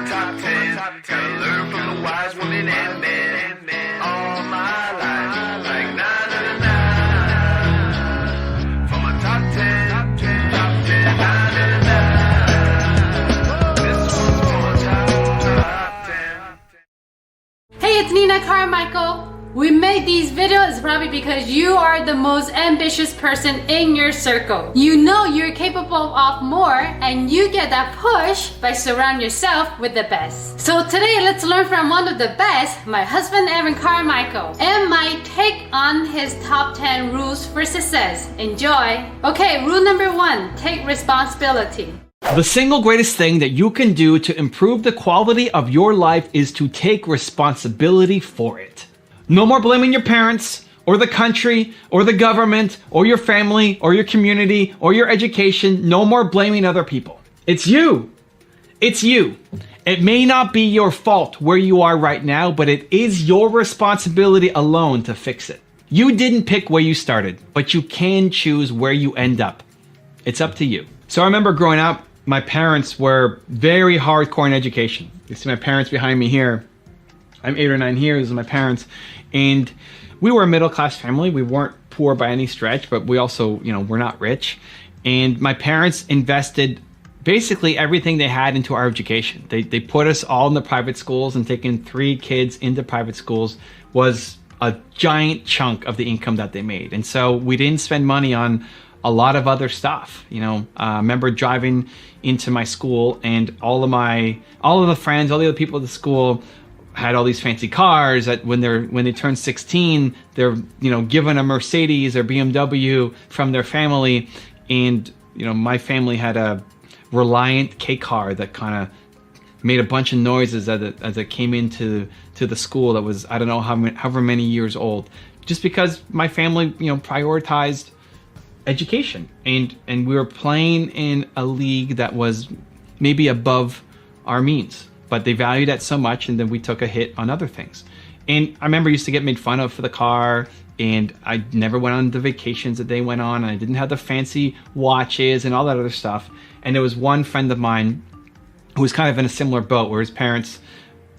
top 10. Gotta learn from the wise women and men. All my life, like 9 out of 9. For my top 10, top 10, 9 out of 9. This one's for my top 10. Hey, it's Nina Carmichael. We made these videos probably because you are the most ambitious person in your circle. You know you're capable of more and you get that push by surrounding yourself with the best. So today let's learn from one of the best, my husband Aaron Carmichael, and my take on his top 10 rules for success. Enjoy! Okay, rule number 1, take responsibility. The single greatest thing that you can do to improve the quality of your life is to take responsibility for it. No more blaming your parents, or the country, or the government, or your family, or your community, or your education. No more blaming other people. It's you. It's you. It may not be your fault where you are right now, but it is your responsibility alone to fix it. You didn't pick where you started, but you can choose where you end up. It's up to you. So I remember growing up, my parents were very hardcore in education. You see my parents behind me here. I'm 8 or 9 here. These are my parents. And we were a middle-class family. We weren't poor by any stretch, but we also, we're not rich. And my parents invested basically everything they had into our education. They put us all in the private schools, and taking 3 kids into private schools was a giant chunk of the income that they made. And so we didn't spend money on a lot of other stuff. I remember driving into my school, and all of the friends, all the other people at the school had all these fancy cars that when they turn 16, they're given a Mercedes or BMW from their family. And my family had a Reliant K car that kind of made a bunch of noises as it came into the school that was, I don't know however many years old, just because my family prioritized education, and we were playing in a league that was maybe above our means. But they valued that so much, and then we took a hit on other things. And I remember I used to get made fun of for the car, and I never went on the vacations that they went on, and I didn't have the fancy watches and all that other stuff. And there was one friend of mine who was kind of in a similar boat, where his parents,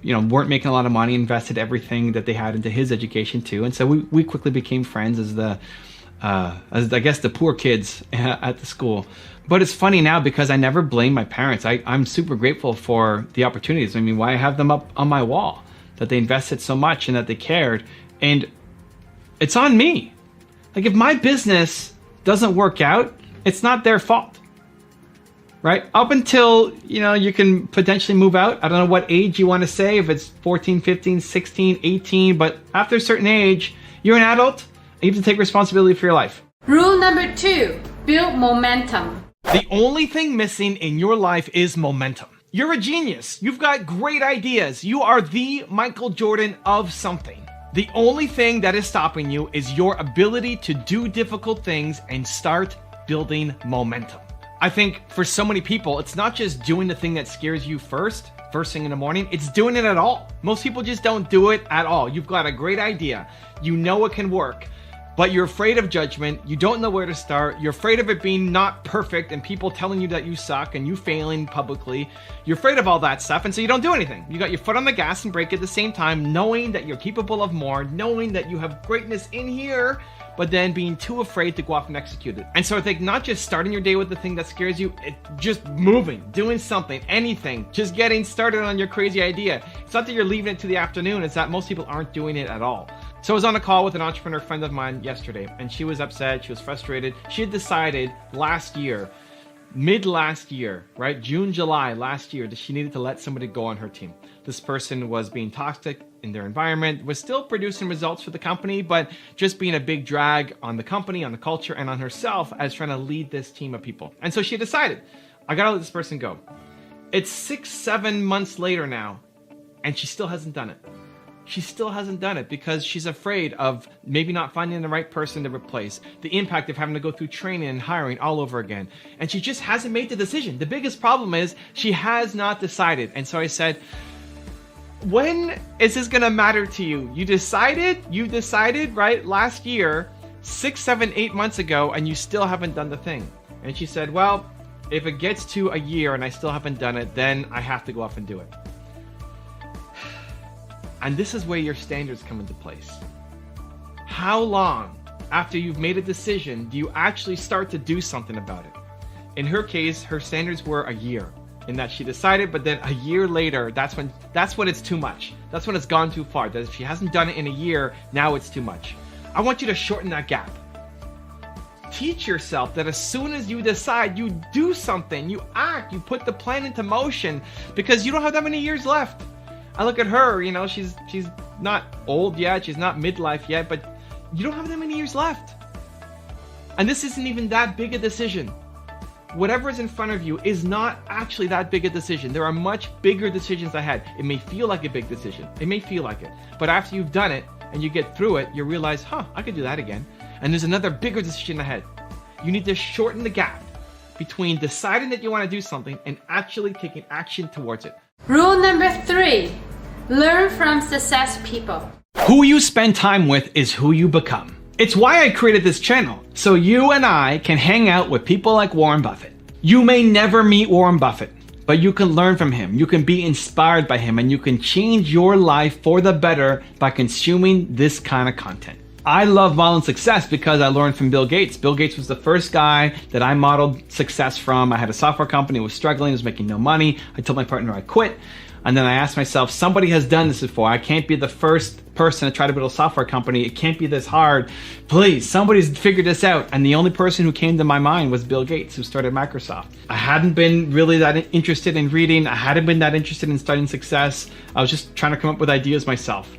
weren't making a lot of money, invested everything that they had into his education too. And so we quickly became friends as I guess the poor kids at the school. But it's funny now because I never blame my parents. I'm super grateful for the opportunities. I mean, why I have them up on my wall, that they invested so much and that they cared. And it's on me. Like, if my business doesn't work out, it's not their fault, right? Up until, you can potentially move out. I don't know what age you want to say, if it's 14, 15, 16, 18, but after a certain age, you're an adult and you have to take responsibility for your life. Rule number 2, build momentum. The only thing missing in your life is momentum. You're a genius. You've got great ideas. You are the Michael Jordan of something. The only thing that is stopping you is your ability to do difficult things and start building momentum. I think for so many people, it's not just doing the thing that scares you first thing in the morning, it's doing it at all. Most people just don't do it at all. You've got a great idea. You know it can work, but you're afraid of judgment. You don't know where to start. You're afraid of it being not perfect and people telling you that you suck and you failing publicly. You're afraid of all that stuff, and so you don't do anything. You got your foot on the gas and brake at the same time, knowing that you're capable of more, knowing that you have greatness in here, but then being too afraid to go off and execute it. And so I think not just starting your day with the thing that scares you, just moving, doing something, anything, just getting started on your crazy idea. It's not that you're leaving it to the afternoon, it's that most people aren't doing it at all. So I was on a call with an entrepreneur friend of mine yesterday, and she was upset, she was frustrated. She had decided mid last year, right? June, July last year, that she needed to let somebody go on her team. This person was being toxic in their environment, was still producing results for the company, but just being a big drag on the company, on the culture, and on herself as trying to lead this team of people. And so she decided, I gotta let this person go. It's 6-7 months later now, and she still hasn't done it. She still hasn't done it because she's afraid of maybe not finding the right person to replace, the impact of having to go through training and hiring all over again. And she just hasn't made the decision. The biggest problem is she has not decided. And so I said, when is this gonna matter to you? You decided, right, last year, 6, 7, 8 months ago, and you still haven't done the thing. And she said, well, if it gets to a year and I still haven't done it, then I have to go off and do it. And this is where your standards come into place. How long after you've made a decision do you actually start to do something about it? In her case, her standards were a year, in that she decided, but then a year later, that's when it's too much. That's when it's gone too far. That if she hasn't done it in a year, now it's too much. I want you to shorten that gap. Teach yourself that as soon as you decide, you do something, you act, you put the plan into motion, because you don't have that many years left. I look at her, you know, she's not old yet, she's not midlife yet, but you don't have that many years left. And this isn't even that big a decision. Whatever is in front of you is not actually that big a decision. There are much bigger decisions ahead. It may feel like a big decision. It may feel like it. But after you've done it and you get through it, you realize, I could do that again. And there's another bigger decision ahead. You need to shorten the gap between deciding that you want to do something and actually taking action towards it. Rule number 3, learn from success people. Who you spend time with is who you become. It's why I created this channel, so you and I can hang out with people like Warren Buffett. You may never meet Warren Buffett, but you can learn from him, you can be inspired by him, and you can change your life for the better by consuming this kind of content. I love modeling success because I learned from Bill Gates. Bill Gates was the first guy that I modeled success from. I had a software company, was struggling, was making no money. I told my partner I quit. And then I asked myself, somebody has done this before. I can't be the first person to try to build a software company. It can't be this hard. Please, somebody's figured this out. And the only person who came to my mind was Bill Gates, who started Microsoft. I hadn't been really that interested in reading. I hadn't been that interested in studying success. I was just trying to come up with ideas myself.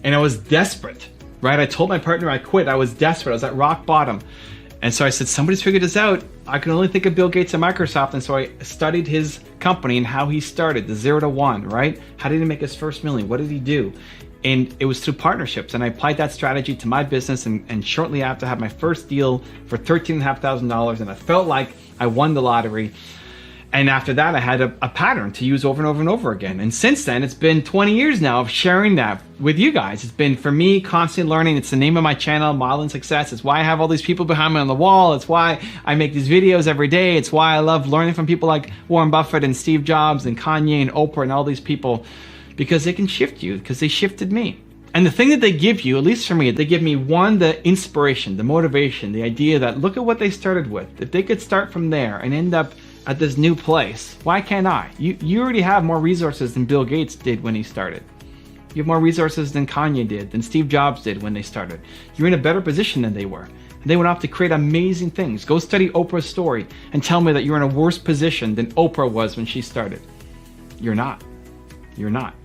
And I was desperate, right? I told my partner I quit. I was desperate. I was at rock bottom. And so I said, somebody's figured this out. I can only think of Bill Gates and Microsoft. And so I studied his company and how he started, the 0 to 1, right? How did he make his first million? What did he do? And it was through partnerships. And I applied that strategy to my business. And shortly after, I had my first deal for $13,500. And I felt like I won the lottery. And after that, I had a pattern to use over and over and over again. And since then, it's been 20 years now of sharing that with you guys. It's been, for me, constant learning. It's the name of my channel, Modeling Success. It's why I have all these people behind me on the wall. It's why I make these videos every day. It's why I love learning from people like Warren Buffett and Steve Jobs and Kanye and Oprah and all these people, because they can shift you, because they shifted me. And the thing that they give you, at least for me, they give me, one, the inspiration, the motivation, the idea that look at what they started with. If they could start from there and end up at this new place, why can't I? You already have more resources than Bill Gates did when he started. You have more resources than Kanye did, than Steve Jobs did when they started. You're in a better position than they were. And they went off to create amazing things. Go study Oprah's story and tell me that you're in a worse position than Oprah was when she started. You're not. You're not.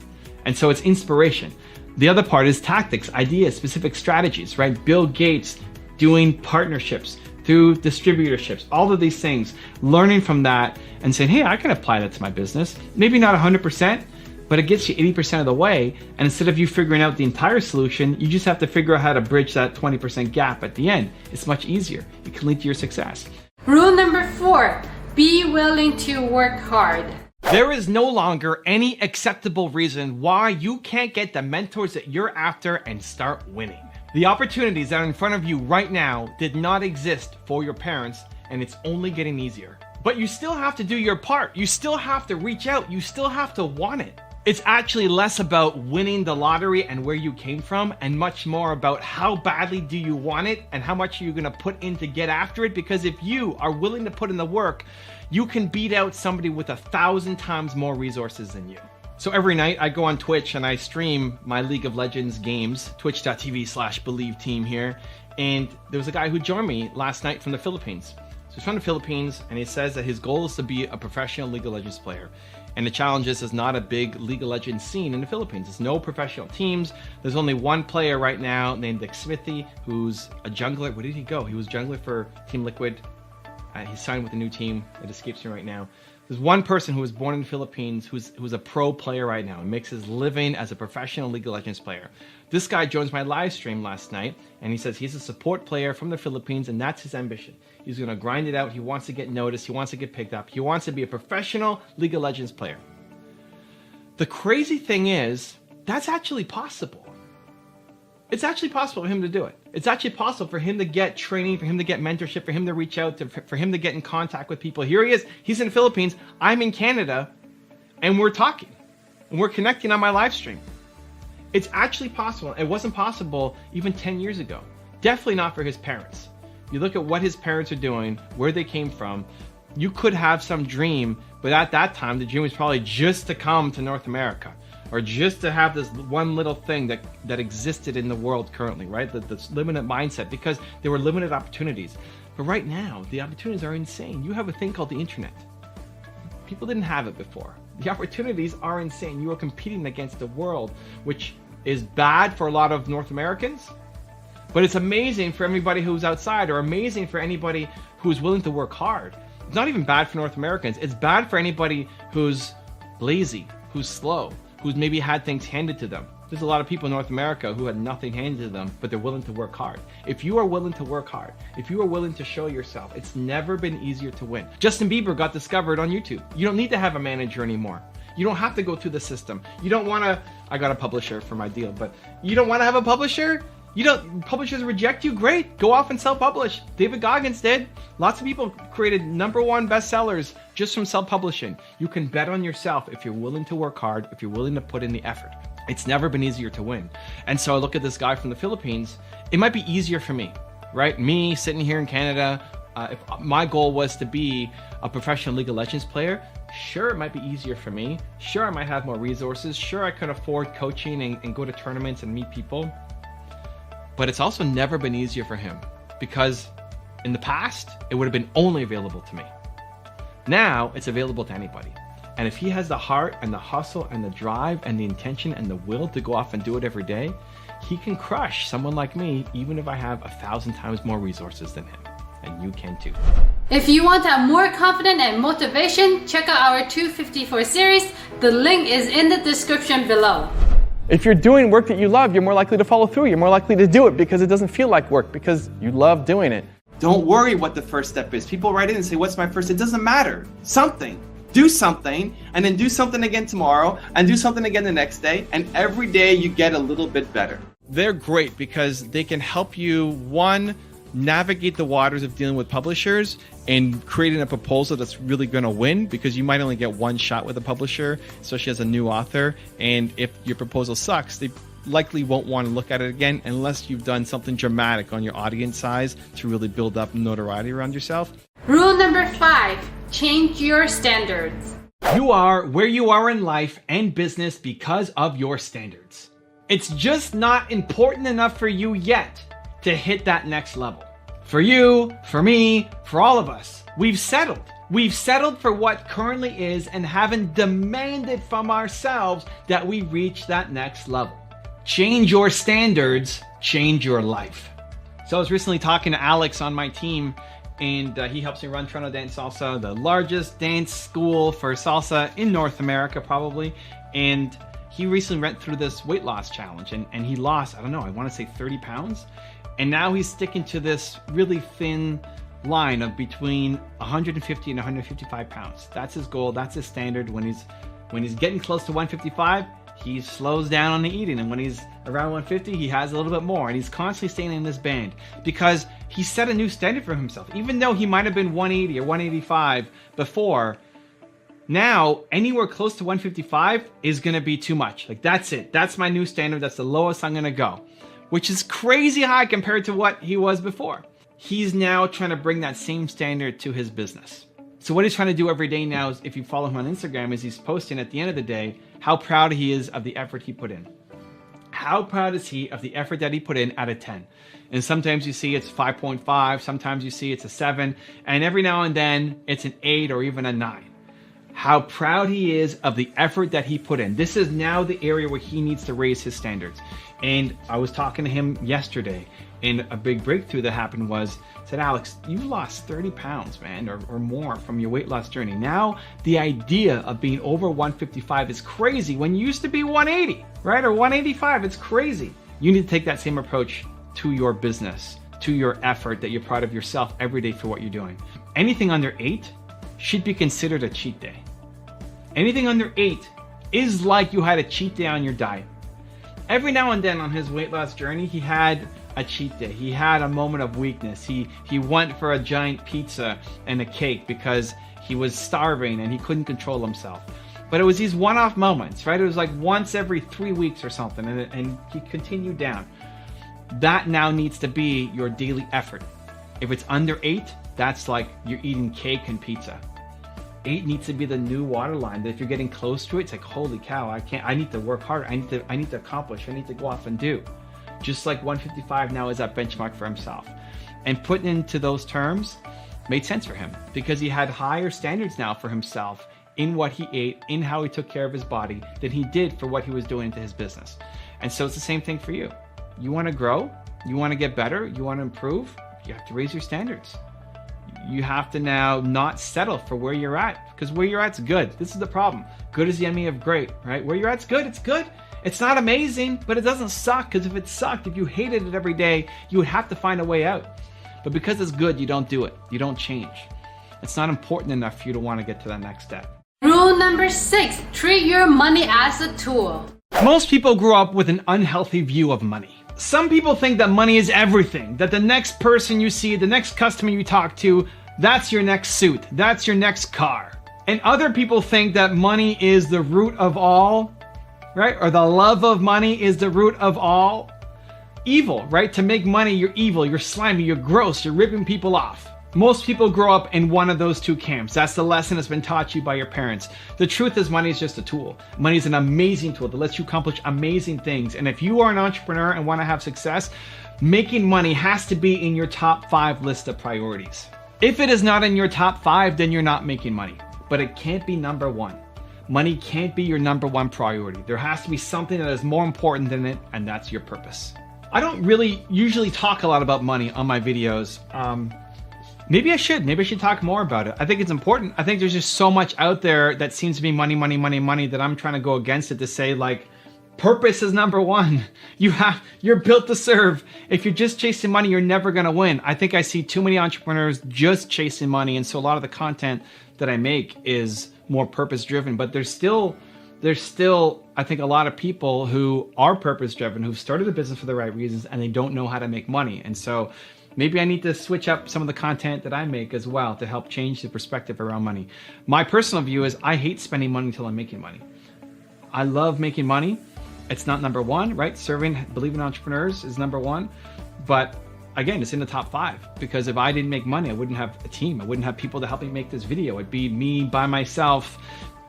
And so it's inspiration. The other part is tactics, ideas, specific strategies, right? Bill Gates doing partnerships through distributorships, all of these things, learning from that and saying, hey, I can apply that to my business. Maybe not 100%, but it gets you 80% of the way. And instead of you figuring out the entire solution, you just have to figure out how to bridge that 20% gap at the end. It's much easier. It can lead to your success. Rule number 4, be willing to work hard. There is no longer any acceptable reason why you can't get the mentors that you're after and start winning. The opportunities that are in front of you right now did not exist for your parents, and it's only getting easier. But you still have to do your part. You still have to reach out. You still have to want it. It's actually less about winning the lottery and where you came from, and much more about how badly do you want it and how much are you gonna put in to get after it. Because if you are willing to put in the work, you can beat out somebody with 1,000 times more resources than you. So every night I go on Twitch and I stream my League of Legends games, twitch.tv/Believe Team here. And there was a guy who joined me last night from the Philippines. So he's from the Philippines, and he says that his goal is to be a professional League of Legends player. And the challenge is there's not a big League of Legends scene in the Philippines. There's no professional teams. There's only one player right now named Dick Smithy, who's a jungler. Where did he go? He was jungler for Team Liquid. He signed with a new team. It escapes me right now. There's one person who was born in the Philippines who's a pro player right now and makes his living as a professional League of Legends player. This guy joins my live stream last night, and he says he's a support player from the Philippines, and that's his ambition. He's going to grind it out. He wants to get noticed. He wants to get picked up. He wants to be a professional League of Legends player. The crazy thing is, that's actually possible. It's actually possible for him to do it. It's actually possible for him to get training, for him to get mentorship, for him to reach out, for him to get in contact with people. Here he is. He's in the Philippines. I'm in Canada, and we're talking. And we're connecting on my live stream. It's actually possible. It wasn't possible even 10 years ago. Definitely not for his parents. You look at what his parents are doing, where they came from. You could have some dream, but at that time, the dream was probably just to come to North America, or just to have this one little thing that existed in the world currently, right? This limited mindset, because there were limited opportunities. But right now, the opportunities are insane. You have a thing called the internet. People didn't have it before. The opportunities are insane. You are competing against the world, which is bad for a lot of North Americans, but it's amazing for everybody who's outside, or amazing for anybody who's willing to work hard. It's not even bad for North Americans. It's bad for anybody who's lazy, who's slow, who's maybe had things handed to them. There's a lot of people in North America who had nothing handed to them, but they're willing to work hard. If you are willing to work hard, if you are willing to show yourself, it's never been easier to win. Justin Bieber got discovered on YouTube. You don't need to have a manager anymore. You don't have to go through the system. You don't want to, I got a publisher for my deal, but you don't want to have a publisher? Publishers reject you? Great, go off and self-publish. David Goggins did. Lots of people created #1 bestsellers just from self-publishing. You can bet on yourself if you're willing to work hard, if you're willing to put in the effort. It's never been easier to win. And so I look at this guy from the Philippines. It might be easier for me, right? Me sitting here in Canada, if my goal was to be a professional League of Legends player, sure, it might be easier for me. Sure, I might have more resources. Sure, I could afford coaching and go to tournaments and meet people. But it's also never been easier for him, because in the past, it would have been only available to me. Now, it's available to anybody. And if he has the heart and the hustle and the drive and the intention and the will to go off and do it every day, he can crush someone like me, even if I have 1,000 times more resources than him. And you can too. If you want to have more confidence and motivation, check out our 254 series. The link is in the description below. If you're doing work that you love, you're more likely to follow through. You're more likely to do it because it doesn't feel like work, because you love doing it. Don't worry what the first step is. People write in and say, what's my first? It doesn't matter. Something. Do something, and then do something again tomorrow, and do something again the next day, and every day you get a little bit better. They're great because they can help you, one, navigate the waters of dealing with publishers and creating a proposal that's really going to win, because you might only get one shot with a publisher, especially as a new author. And if your proposal sucks, they likely won't want to look at it again unless you've done something dramatic on your audience size to really build up notoriety around yourself. Rule number 5, change your standards. You are where you are in life and business because of your standards. It's just not important enough for you yet to hit that next level. For you, for me, for all of us, we've settled. We've settled for what currently is and haven't demanded from ourselves that we reach that next level. Change your standards, change your life. So I was recently talking to Alex on my team, and he helps me run Toronto Dance Salsa, the largest dance school for salsa in North America, probably. And he recently went through this weight loss challenge, and he lost, I don't know, I want to say 30 pounds. And now he's sticking to this really thin line of between 150 and 155 pounds. That's his goal. That's his standard. When he's getting close to 155, he slows down on the eating. And when he's around 150, he has a little bit more. And he's constantly staying in this band because he set a new standard for himself. Even though he might have been 180 or 185 before, now anywhere close to 155 is going to be too much. Like, that's it. That's my new standard. That's the lowest I'm going to go, which is crazy high compared to what he was before. He's now trying to bring that same standard to his business. So what he's trying to do every day now is, if you follow him on Instagram, is he's posting at the end of the day how proud he is of the effort he put in. How proud is he of the effort that he put in out of 10? And sometimes you see it's 5.5, sometimes you see it's a 7, and every now and then it's an 8 or even a 9. How proud he is of the effort that he put in. This is now the area where he needs to raise his standards. And I was talking to him yesterday, and a big breakthrough that happened was, said, Alex, you lost 30 pounds, man, or more from your weight loss journey. Now, the idea of being over 155 is crazy when you used to be 180, right? Or 185, it's crazy. You need to take that same approach to your business, to your effort, that you're proud of yourself every day for what you're doing. Anything under 8 should be considered a cheat day. Anything under 8 is like you had a cheat day on your diet. Every now and then on his weight loss journey, he had a cheat day. He had a moment of weakness. He went for a giant pizza and a cake because he was starving and he couldn't control himself. But it was these one-off moments, right? It was like once every 3 weeks or something, and he continued down. That now needs to be your daily effort. If it's under 8, that's like you're eating cake and pizza. 8 needs to be the new waterline. That if you're getting close to it, it's like, holy cow, I need to work harder. I need to accomplish. I need to go off and do. Just like 155 now is that benchmark for himself. And putting into those terms made sense for him because he had higher standards now for himself in what he ate, in how he took care of his body, than he did for what he was doing to his business. And so it's the same thing for you. You want to grow, you want to get better, you want to improve, you have to raise your standards. You have to now not settle for where you're at, because where you're at's good. This is the problem. Good is the enemy of great, right? Where you're at's good, it's good. It's not amazing, but it doesn't suck, because if it sucked, if you hated it every day, you would have to find a way out. But because it's good, you don't do it. You don't change. It's not important enough for you to want to get to that next step. Rule number 6, treat your money as a tool. Most people grow up with an unhealthy view of money. Some people think that money is everything, that the next person you see, the next customer you talk to, that's your next suit, that's your next car. And other people think that money is the root of all, right? Or the love of money is the root of all evil, right? To make money, you're evil, you're slimy, you're gross, you're ripping people off. Most people grow up in one of those two camps. That's the lesson that's been taught you by your parents. The truth is money is just a tool. Money is an amazing tool that lets you accomplish amazing things. And if you are an entrepreneur and want to have success, making money has to be in your top 5 list of priorities. If it is not in your top 5, then you're not making money. But it can't be number 1. Money can't be your number 1 priority. There has to be something that is more important than it, and that's your purpose. I don't really usually talk a lot about money on my videos. Maybe I should. Maybe I should talk more about it. I think it's important. I think there's just so much out there that seems to be money, money, money, money that I'm trying to go against it to say, like, purpose is number 1. You're built to serve. If you're just chasing money, you're never going to win. I think I see too many entrepreneurs just chasing money. And so a lot of the content that I make is more purpose driven, but there's still, I think, a lot of people who are purpose driven, who've started a business for the right reasons, and they don't know how to make money. And so maybe I need to switch up some of the content that I make as well to help change the perspective around money. My personal view is I hate spending money until I'm making money. I love making money. It's not number 1, right? Serving, believing entrepreneurs is number 1. But again, it's in the top 5 because if I didn't make money, I wouldn't have a team. I wouldn't have people to help me make this video. It'd be me by myself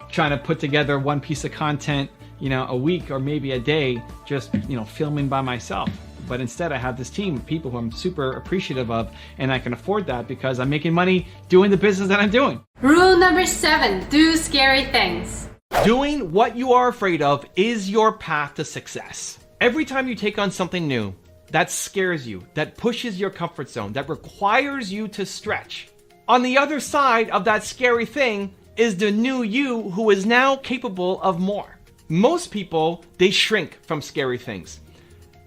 trying to put together one piece of content, a week or maybe a day, just, filming by myself. But instead I have this team of people who I'm super appreciative of, and I can afford that because I'm making money doing the business that I'm doing. Rule number 7, do scary things. Doing what you are afraid of is your path to success. Every time you take on something new that scares you, that pushes your comfort zone, that requires you to stretch, on the other side of that scary thing is the new you who is now capable of more. Most people, they shrink from scary things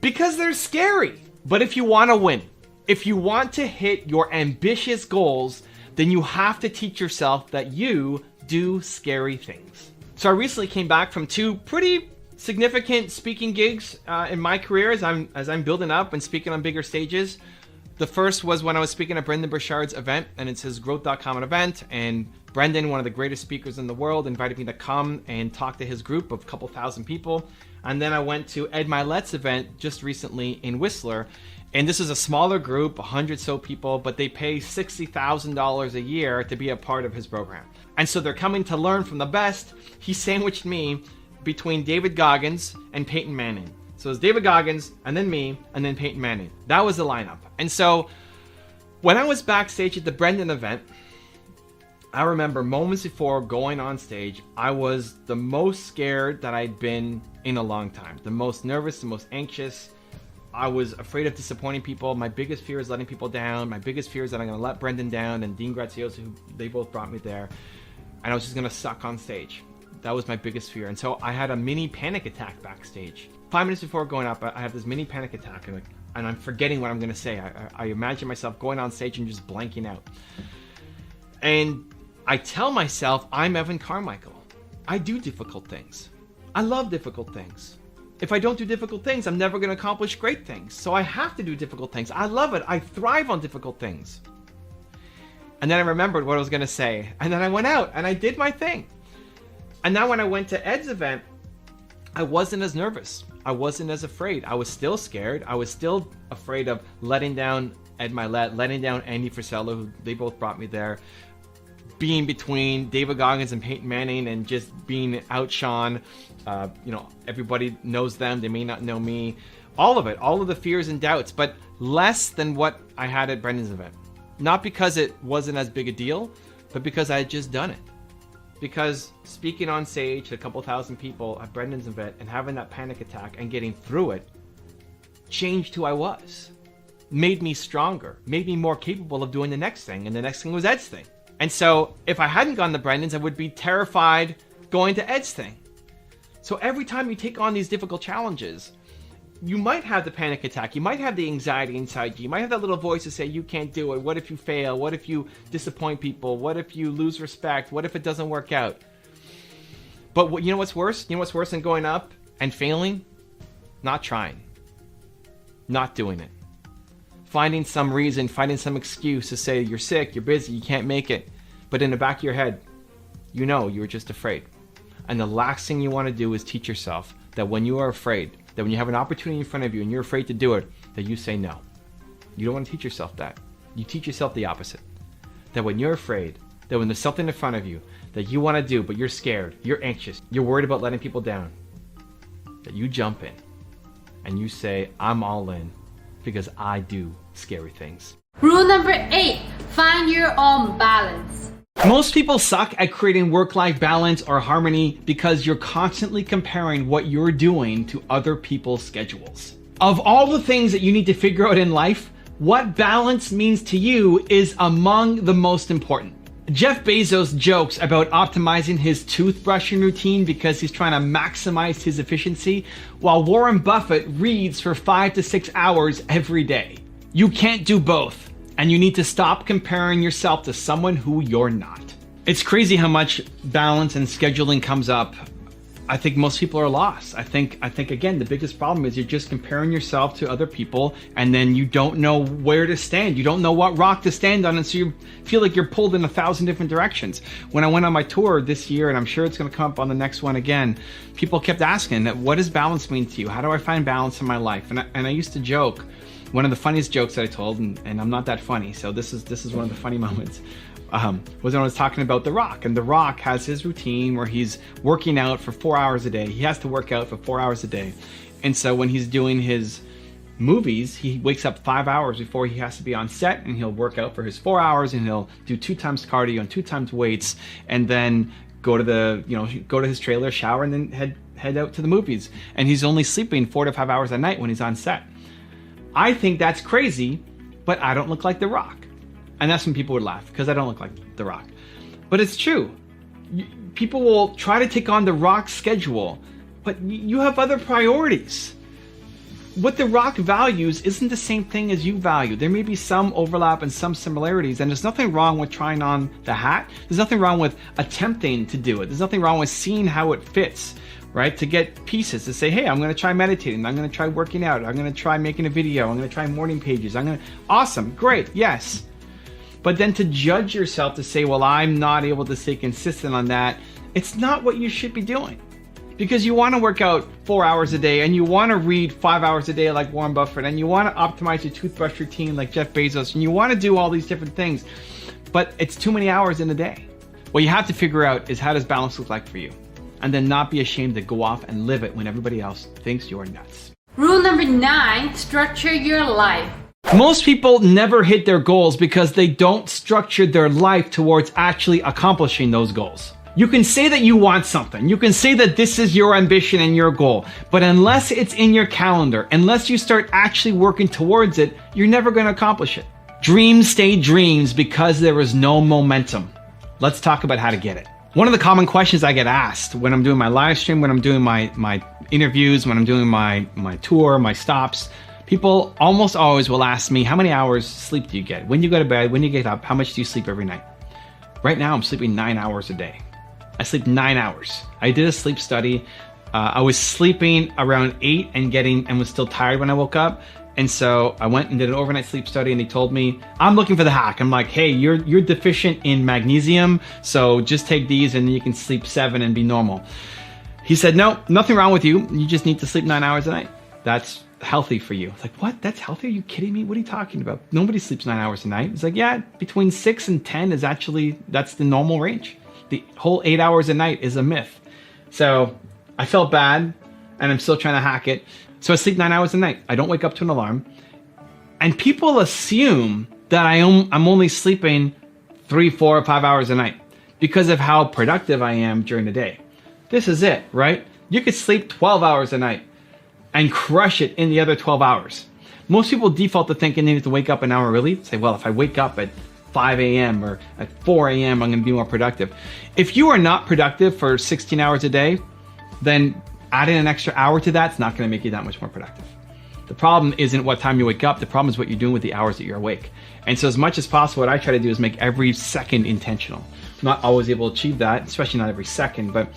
because they're scary. But if you want to win, if you want to hit your ambitious goals, then you have to teach yourself that you do scary things. So I recently came back from 2 pretty significant speaking gigs in my career as I'm building up and speaking on bigger stages. The first was when I was speaking at Brendan Burchard's event, and it's his Growth.com event. And Brendan, one of the greatest speakers in the world, invited me to come and talk to his group of a couple thousand people. And then I went to Ed Milet's event just recently in Whistler. And this is a smaller group, 100 so people, but they pay $60,000 a year to be a part of his program. And so they're coming to learn from the best. He sandwiched me between David Goggins and Peyton Manning. So it's David Goggins, and then me, and then Peyton Manning. That was the lineup. And so when I was backstage at the Brendan event, I remember moments before going on stage, I was the most scared that I'd been in a long time. The most nervous, the most anxious. I was afraid of disappointing people. My biggest fear is letting people down. My biggest fear is that I'm going to let Brendan down and Dean Graziosi, who they both brought me there. And I was just going to suck on stage. That was my biggest fear. And so I had a mini panic attack backstage. 5 minutes before going up, I have this mini panic attack, and I'm forgetting what I'm going to say. I imagine myself going on stage and just blanking out. And I tell myself, I'm Evan Carmichael. I do difficult things. I love difficult things. If I don't do difficult things, I'm never going to accomplish great things. So I have to do difficult things. I love it. I thrive on difficult things. And then I remembered what I was going to say. And then I went out and I did my thing. And now when I went to Ed's event, I wasn't as nervous. I wasn't as afraid. I was still scared. I was still afraid of letting down Ed Milet, letting down Andy Frisella, who they both brought me there, being between David Goggins and Peyton Manning and just being outshone. Everybody knows them. They may not know me. All of it, all of the fears and doubts, but less than what I had at Brendan's event. Not because it wasn't as big a deal, but because I had just done it. Because speaking on stage to a couple thousand people at Brendan's event and having that panic attack and getting through it changed who I was. Made me stronger, made me more capable of doing the next thing, and the next thing was Ed's thing. And so if I hadn't gone to Brendan's, I would be terrified going to Ed's thing. So every time you take on these difficult challenges, you might have the panic attack, you might have the anxiety inside you, you might have that little voice to say you can't do it, what if you fail, what if you disappoint people, what if you lose respect, what if it doesn't work out? But you know what's worse? You know what's worse than going up and failing? Not trying. Not doing it. Finding some reason, finding some excuse to say you're sick, you're busy, you can't make it. But in the back of your head, you know you were just afraid. And the last thing you want to do is teach yourself that when you are afraid, that when you have an opportunity in front of you and you're afraid to do it, that you say no. You don't want to teach yourself that. You teach yourself the opposite. That when you're afraid, that when there's something in front of you that you want to do, but you're scared, you're anxious, you're worried about letting people down, that you jump in and you say, I'm all in because I do scary things. Rule number 8, find your own balance. Most people suck at creating work-life balance or harmony because you're constantly comparing what you're doing to other people's schedules. Of all the things that you need to figure out in life, what balance means to you is among the most important. Jeff Bezos jokes about optimizing his toothbrushing routine because he's trying to maximize his efficiency, while Warren Buffett reads for 5 to 6 hours every day. You can't do both. And you need to stop comparing yourself to someone who you're not. It's crazy how much balance and scheduling comes up. I think most people are lost. I think again, the biggest problem is you're just comparing yourself to other people and then you don't know where to stand. You don't know what rock to stand on, and so you feel like you're pulled in 1,000 different directions. When I went on my tour this year, and I'm sure it's gonna come up on the next one again, people kept asking, what does balance mean to you? How do I find balance in my life? And I used to joke, one of the funniest jokes that I told, and I'm not that funny, so this is one of the funny moments, was when I was talking about The Rock. And The Rock has his routine where he's working out for 4 hours a day. He has to work out for 4 hours a day. And so when he's doing his movies, he wakes up 5 hours before he has to be on set, and he'll work out for his 4 hours, and he'll do 2 times cardio and 2 times weights, and then go to his trailer, shower, and then head out to the movies. And he's only sleeping 4 to 5 hours a night when he's on set. I think that's crazy, but I don't look like The Rock. And that's when people would laugh, because I don't look like The Rock. But it's true. People will try to take on The Rock's schedule, but you have other priorities. What The Rock values isn't the same thing as you value. There may be some overlap and some similarities, and there's nothing wrong with trying on the hat. There's nothing wrong with attempting to do it. There's nothing wrong with seeing how it fits. Right? To get pieces, to say, hey, I'm going to try meditating. I'm going to try working out. I'm going to try making a video. I'm going to try morning pages. Awesome. Great. Yes. But then to judge yourself to say, well, I'm not able to stay consistent on that. It's not what you should be doing, because you want to work out 4 hours a day, and you want to read 5 hours a day like Warren Buffett, and you want to optimize your toothbrush routine like Jeff Bezos, and you want to do all these different things, but it's too many hours in a day. What you have to figure out is, how does balance look like for you? And then not be ashamed to go off and live it when everybody else thinks you're nuts. Rule number 9, structure your life. Most people never hit their goals because they don't structure their life towards actually accomplishing those goals. You can say that you want something. You can say that this is your ambition and your goal. But unless it's in your calendar, unless you start actually working towards it, you're never going to accomplish it. Dreams stay dreams because there is no momentum. Let's talk about how to get it. One of the common questions I get asked when I'm doing my live stream, when I'm doing my interviews, when I'm doing my tour, my stops, people almost always will ask me, how many hours sleep do you get? When you go to bed, when you get up, how much do you sleep every night? Right now, I'm sleeping 9 hours a day. I sleep 9 hours. I did a sleep study. I was sleeping around 8 and was still tired when I woke up. And so I went and did an overnight sleep study, and he told me, I'm looking for the hack. I'm like, hey, you're deficient in magnesium, so just take these and you can sleep 7 and be normal. He said, no, nothing wrong with you. You just need to sleep 9 hours a night. That's healthy for you. It's like, what? That's healthy? Are you kidding me? What are you talking about? Nobody sleeps 9 hours a night. It's like, yeah, between 6 and 10 is actually, that's the normal range. The whole 8 hours a night is a myth. So I felt bad, and I'm still trying to hack it. So I sleep 9 hours a night. I don't wake up to an alarm. And people assume that I'm only sleeping 3, 4, 5 hours a night because of how productive I am during the day. This is it, right? You could sleep 12 hours a night and crush it in the other 12 hours. Most people default to thinking they need to wake up an hour early. Say, well, if I wake up at 5 a.m. or at 4 a.m., I'm going to be more productive. If you are not productive for 16 hours a day, then adding an extra hour to that's not going to make you that much more productive. The problem isn't what time you wake up. The problem is what you're doing with the hours that you're awake. And so as much as possible, what I try to do is make every second intentional. I'm not always able to achieve that, especially not every second, but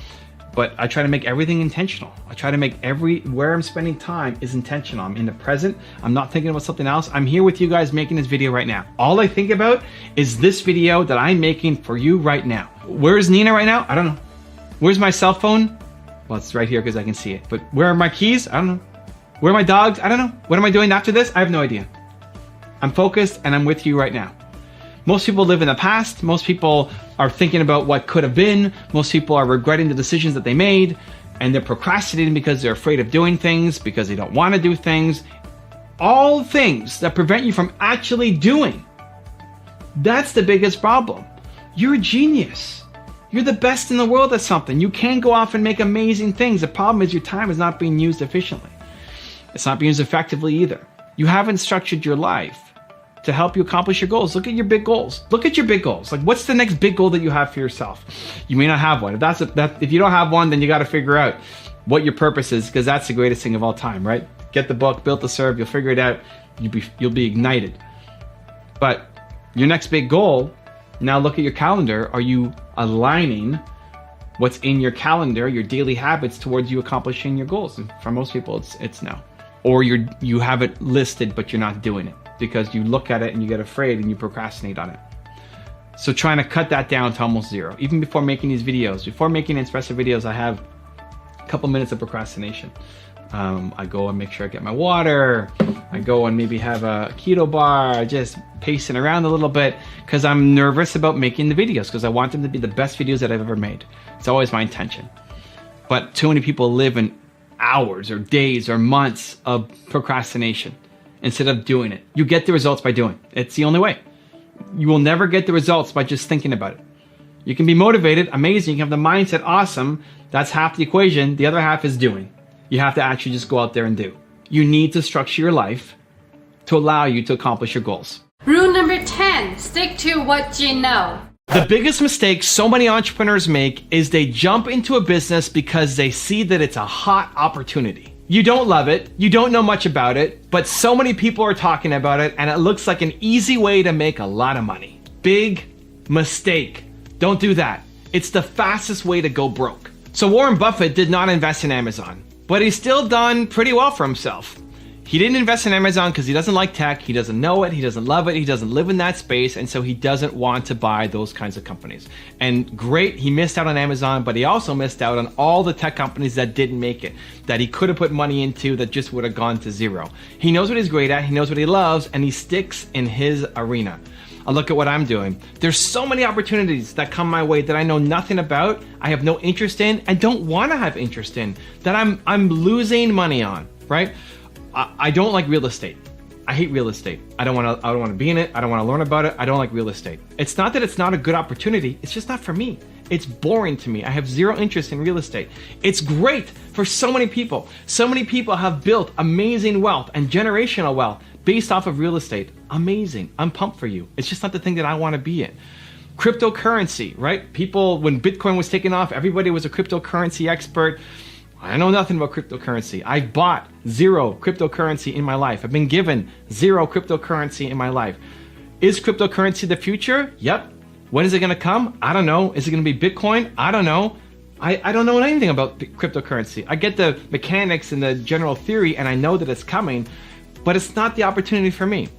I try to make everything intentional. I try to make where I'm spending time is intentional. I'm in the present. I'm not thinking about something else. I'm here with you guys making this video right now. All I think about is this video that I'm making for you right now. Where's Nina right now? I don't know. Where's my cell phone? Well, it's right here because I can see it. But where are my keys? I don't know. Where are my dogs? I don't know. What am I doing after this? I have no idea. I'm focused and I'm with you right now. Most people live in the past. Most people are thinking about what could have been. Most people are regretting the decisions that they made, and they're procrastinating because they're afraid of doing things, because they don't want to do things. All things that prevent you from actually doing. That's the biggest problem. You're a genius. You're the best in the world at something. You can go off and make amazing things. The problem is your time is not being used efficiently. It's not being used effectively either. You haven't structured your life to help you accomplish your goals. Look at your big goals. Look at your big goals. Like, what's the next big goal that you have for yourself? You may not have one. If you don't have one, then you got to figure out what your purpose is, because that's the greatest thing of all time, right? Get the book, Built to Serve. You'll figure it out. You'll be ignited. But your next big goal, now look at your calendar. Are you aligning what's in your calendar, your daily habits, towards you accomplishing your goals? And for most people, it's no. Or you have it listed, but you're not doing it because you look at it and you get afraid and you procrastinate on it. So trying to cut that down to almost zero. Even before making these videos, before making Espresso videos, I have a couple minutes of procrastination. I go and make sure I get my water. I go and maybe have a keto bar, just pacing around a little bit because I'm nervous about making the videos because I want them to be the best videos that I've ever made. It's always my intention. But too many people live in hours or days or months of procrastination instead of doing it. You get the results by doing. It's the only way. You will never get the results by just thinking about it. You can be motivated, amazing, you can have the mindset, awesome. That's half the equation. The other half is doing. You have to actually just go out there and do. You need to structure your life to allow you to accomplish your goals. Rule number 10, stick to what you know. The biggest mistake so many entrepreneurs make is they jump into a business because they see that it's a hot opportunity. You don't love it, you don't know much about it, but so many people are talking about it and it looks like an easy way to make a lot of money. Big mistake. Don't do that. It's the fastest way to go broke. So Warren Buffett did not invest in Amazon, but he's still done pretty well for himself. He didn't invest in Amazon because he doesn't like tech, he doesn't know it, he doesn't love it, he doesn't live in that space, and so he doesn't want to buy those kinds of companies. And great, he missed out on Amazon, but he also missed out on all the tech companies that didn't make it, that he could have put money into that just would have gone to zero. He knows what he's great at, he knows what he loves, and he sticks in his arena. I look at what I'm doing. There's so many opportunities that come my way that I know nothing about, I have no interest in, and don't want to have interest in, that I'm losing money on, right? I don't like real estate. I hate real estate. I don't want to be in it. I don't want to learn about it. I don't like real estate. It's not that it's not a good opportunity. It's just not for me. It's boring to me. I have zero interest in real estate. It's great for so many people. So many people have built amazing wealth and generational wealth based off of real estate. Amazing. I'm pumped for you. It's just not the thing that I want to be in. Cryptocurrency, right? People, when Bitcoin was taking off, everybody was a cryptocurrency expert. I know nothing about cryptocurrency. I've bought zero cryptocurrency in my life. I've been given zero cryptocurrency in my life. Is cryptocurrency the future? Yep. When is it going to come? I don't know. Is it going to be Bitcoin? I don't know. I don't know anything about cryptocurrency. I get the mechanics and the general theory, and I know that it's coming. but it's not the opportunity for me.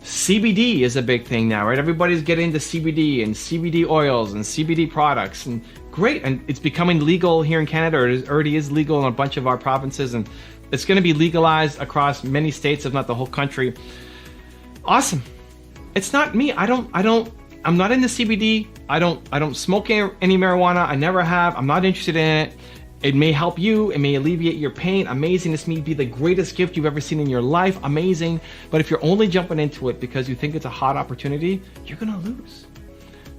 CBD is a big thing now, right? Everybody's getting into CBD and CBD oils and CBD products, and great. And it's becoming legal here in Canada, or it already is legal in a bunch of our provinces, and it's going to be legalized across many states, if not the whole country. Awesome. It's not me. I'm not into CBD. I don't smoke any marijuana. I never have. I'm not interested in it. It may help you. It may alleviate your pain. Amazing. This may be the greatest gift you've ever seen in your life. Amazing. But if you're only jumping into it because you think it's a hot opportunity, you're going to lose.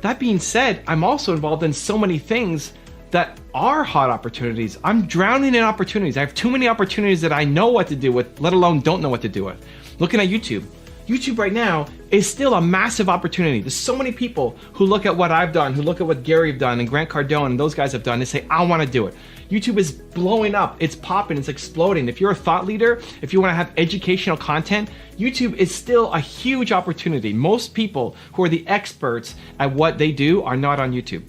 That being said, I'm also involved in so many things that are hot opportunities. I'm drowning in opportunities. I have too many opportunities that I know what to do with, let alone don't know what to do with. Looking at YouTube. YouTube right now is still a massive opportunity. There's so many people who look at what I've done, who look at what Gary've done and Grant Cardone and those guys have done and say, I want to do it. YouTube is blowing up. It's popping. It's exploding. If you're a thought leader, if you want to have educational content, YouTube is still a huge opportunity. Most people who are the experts at what they do are not on YouTube.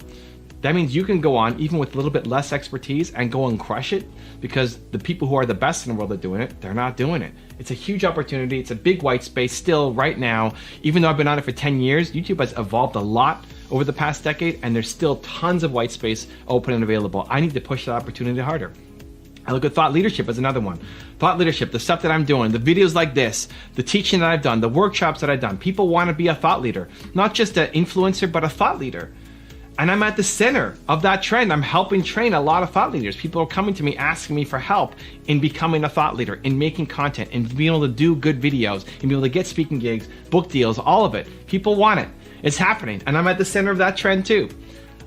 That means you can go on, even with a little bit less expertise, and go and crush it, because the people who are the best in the world at doing it, they're not doing it. It's a huge opportunity. It's a big white space still right now. Even though I've been on it for 10 years, YouTube has evolved a lot over the past decade, and there's still tons of white space open and available. I need to push that opportunity harder. I look at thought leadership as another one. Thought leadership, the stuff that I'm doing, the videos like this, the teaching that I've done, the workshops that I've done. People want to be a thought leader, not just an influencer, but a thought leader. And I'm at the center of that trend. I'm helping train a lot of thought leaders. People are coming to me asking me for help in becoming a thought leader, in making content, in being able to do good videos, and be able to get speaking gigs, book deals, all of it. People want it. It's happening. And I'm at the center of that trend too.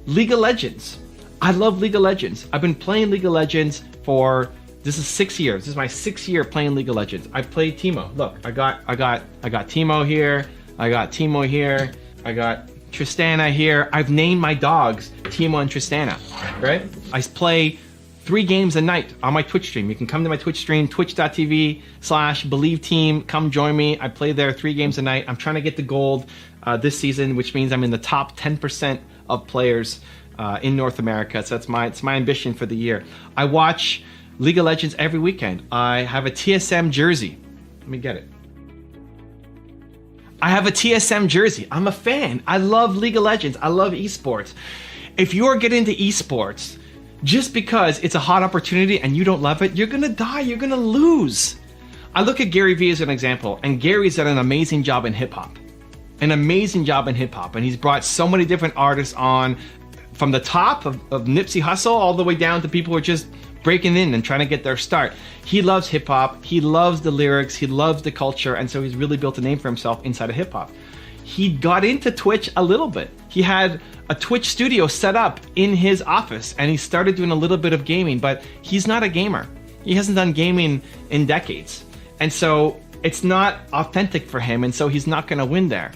League of Legends. I love League of Legends. I've been playing League of Legends for, this is 6 years. This is my 6th year playing League of Legends. I've played Teemo. Look, I got Teemo here. I got Teemo here. I got Tristana here. I've named my dogs Teemo and Tristana, right? I play 3 games a night on my Twitch stream. You can come to my Twitch stream, twitch.tv/BelieveTeam. Come join me. I play there 3 games a night. I'm trying to get the gold this season, which means I'm in the top 10% of players in North America. So it's my ambition for the year. I watch League of Legends every weekend. I have a TSM jersey. Let me get it. I have a TSM jersey. I'm a fan. I love League of Legends. I love esports. If you're getting into esports, just because it's a hot opportunity and you don't love it, you're gonna die, you're gonna lose. I look at Gary Vee as an example, and Gary's done an amazing job in hip hop. An amazing job in hip hop, and he's brought so many different artists on, from the top of Nipsey Hussle all the way down to people who are just breaking in and trying to get their start. He loves hip hop, he loves the lyrics, he loves the culture, and so he's really built a name for himself inside of hip hop. He got into Twitch a little bit. He had a Twitch studio set up in his office, and he started doing a little bit of gaming, but he's not a gamer. He hasn't done gaming in decades. And so it's not authentic for him, and so he's not gonna win there.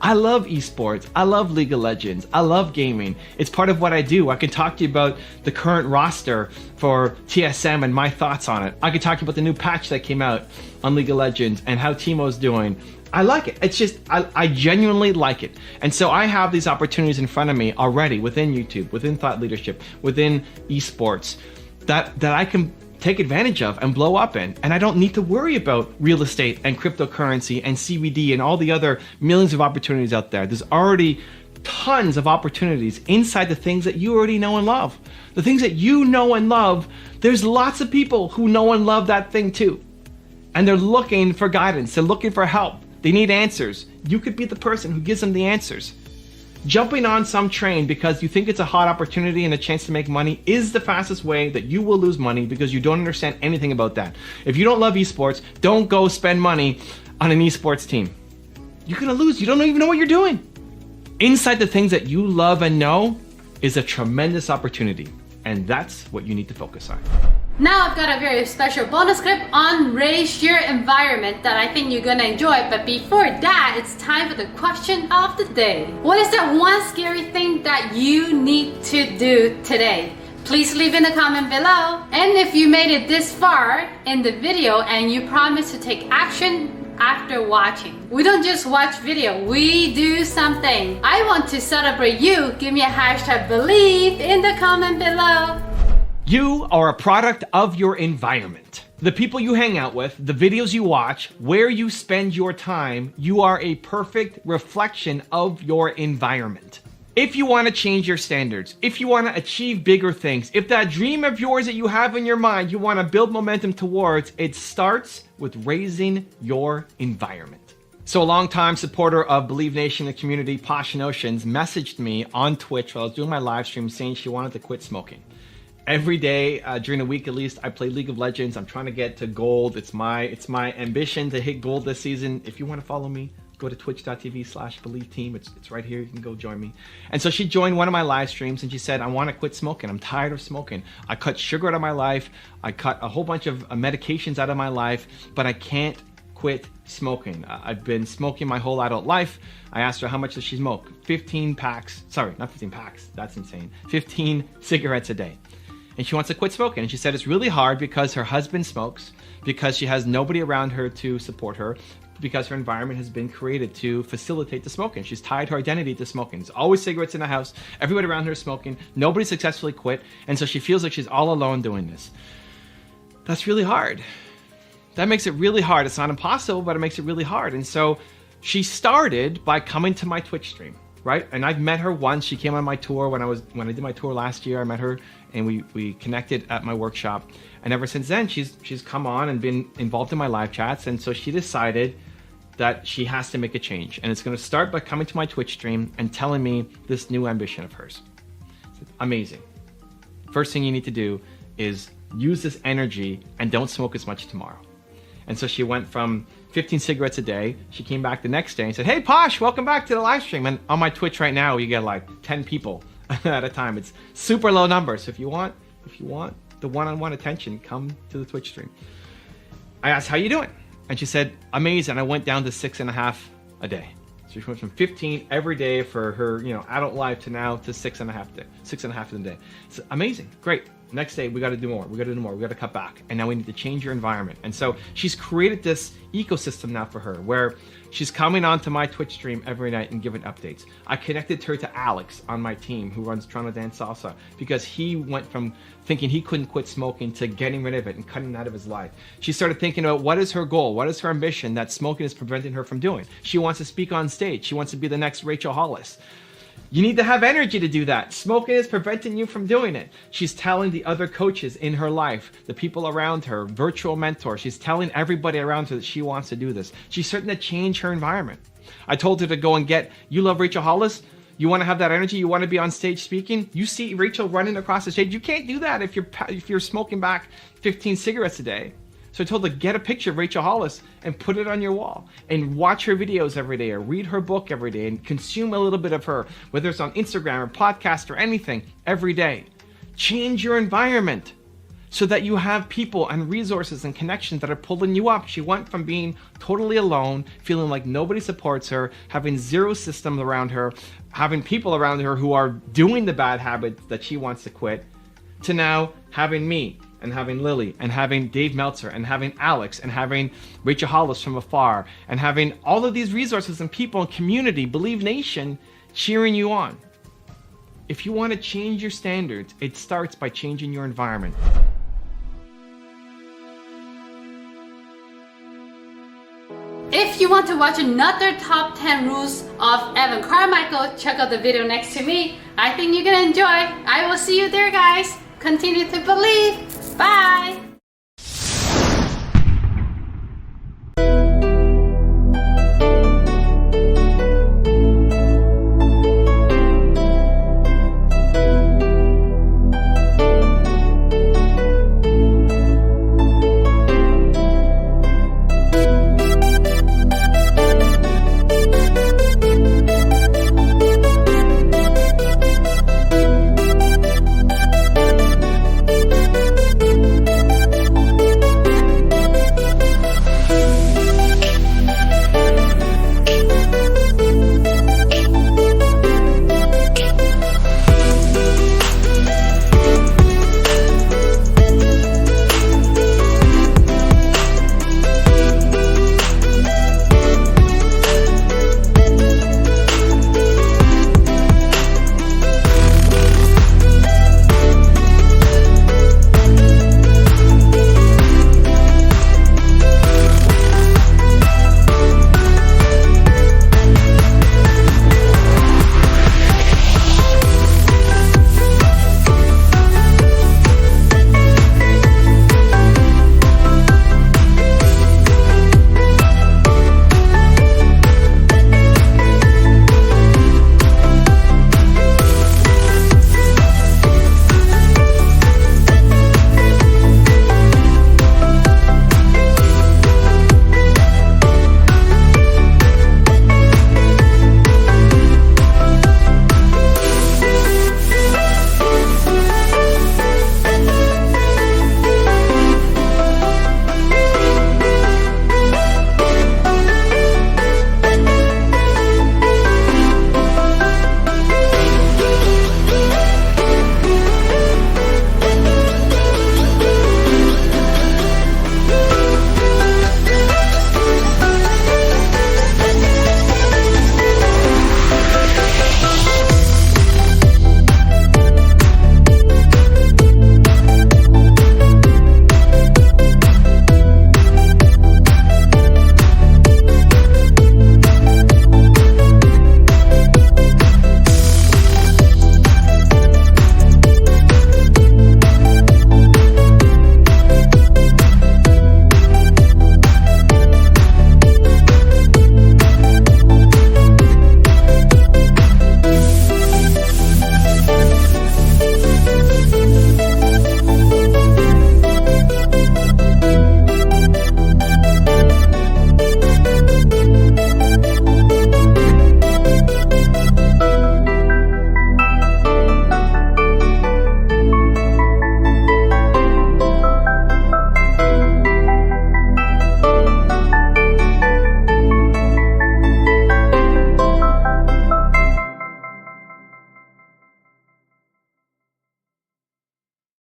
I love esports. I love League of Legends. I love gaming. It's part of what I do. I can talk to you about the current roster for TSM and my thoughts on it. I can talk to you about the new patch that came out on League of Legends and how Teemo's doing. I like it. It's just, I genuinely like it. And so I have these opportunities in front of me already within YouTube, within thought leadership, within esports that I can take advantage of and blow up in. And I don't need to worry about real estate and cryptocurrency and CBD and all the other millions of opportunities out there. There's already tons of opportunities inside the things that you already know and love. The things that you know and love, there's lots of people who know and love that thing too. And they're looking for guidance. They're looking for help. They need answers. You could be the person who gives them the answers. Jumping on some train because you think it's a hot opportunity and a chance to make money is the fastest way that you will lose money, because you don't understand anything about that. If you don't love esports, don't go spend money on an esports team. You're gonna lose. You don't even know what you're doing. Inside the things that you love and know is a tremendous opportunity, and that's what you need to focus on. Now I've got a very special bonus clip on raise your environment that I think you're gonna enjoy. But before that, it's time for the question of the day. What is that one scary thing that you need to do today? Please leave in the comment below. And if you made it this far in the video and you promise to take action after watching. We don't just watch video, we do something. I want to celebrate you. Give me a hashtag believe in the comment below. You are a product of your environment. The people you hang out with, the videos you watch, where you spend your time, you are a perfect reflection of your environment. If you want to change your standards, if you want to achieve bigger things, if that dream of yours that you have in your mind, you want to build momentum towards, it starts with raising your environment. So a longtime supporter of Believe Nation, the community, Posh Notions, messaged me on Twitch while I was doing my live stream saying she wanted to quit smoking. Every day, during the week at least, I play League of Legends. I'm trying to get to gold. It's my ambition to hit gold this season. If you want to follow me, go to twitch.tv/BelieveTeam. It's right here. You can go join me. And so she joined one of my live streams and she said, I want to quit smoking. I'm tired of smoking. I cut sugar out of my life. I cut a whole bunch of medications out of my life, but I can't quit smoking. I've been smoking my whole adult life. I asked her how much does she smoke? 15 packs. Sorry, not 15 packs. That's insane. 15 cigarettes a day. And she wants to quit smoking. And she said it's really hard because her husband smokes, because she has nobody around her to support her, because her environment has been created to facilitate the smoking. She's tied her identity to smoking. There's always cigarettes in the house. Everybody around her is smoking. Nobody successfully quit. And so she feels like she's all alone doing this. That's really hard. That makes it really hard. It's not impossible, but it makes it really hard. And so she started by coming to my Twitch stream, right? And I've met her once. She came on my tour when I did my tour last year. I met her and we connected at my workshop. And ever since then, she's come on and been involved in my live chats. And so she decided that she has to make a change. And it's going to start by coming to my Twitch stream and telling me this new ambition of hers. Amazing. First thing you need to do is use this energy and don't smoke as much tomorrow. And so she went from 15 cigarettes a day. She came back the next day and said, hey, Posh, welcome back to the live stream. And on my Twitch right now, you get like 10 people at a time. It's super low numbers. So if you want the one-on-one attention, come to the Twitch stream. I asked, how you doing? And she said, amazing. I went down to 6.5 a day. So she went from 15 every day for her, adult life to now to 6.5 in a day. It's amazing. Great. Next day, we got to do more. We got to cut back. And now we need to change your environment. And so she's created this ecosystem now for her where she's coming onto my Twitch stream every night and giving updates. I connected her to Alex on my team who runs Toronto Dance Salsa because he went from thinking he couldn't quit smoking to getting rid of it and cutting it out of his life. She started thinking about what is her goal? What is her ambition that smoking is preventing her from doing? She wants to speak on stage. She wants to be the next Rachel Hollis. You need to have energy to do that. Smoking is preventing you from doing it. She's telling the other coaches in her life, the people around her, virtual mentors, she's telling everybody around her that she wants to do this. She's starting to change her environment. I told her to go and you love Rachel Hollis? You want to have that energy? You want to be on stage speaking? You see Rachel running across the stage. You can't do that if you're smoking back 15 cigarettes a day. So I told her, get a picture of Rachel Hollis and put it on your wall and watch her videos every day or read her book every day and consume a little bit of her, whether it's on Instagram or podcast or anything, every day. Change your environment so that you have people and resources and connections that are pulling you up. She went from being totally alone, feeling like nobody supports her, having zero systems around her, having people around her who are doing the bad habits that she wants to quit, to now having me, and having Lily, and having Dave Meltzer, and having Alex, and having Rachel Hollis from afar, and having all of these resources and people and community, Believe Nation, cheering you on. If you want to change your standards, it starts by changing your environment. If you want to watch another top 10 rules of Evan Carmichael, check out the video next to me. I think you're gonna enjoy. I will see you there, guys. Continue to believe. Bye.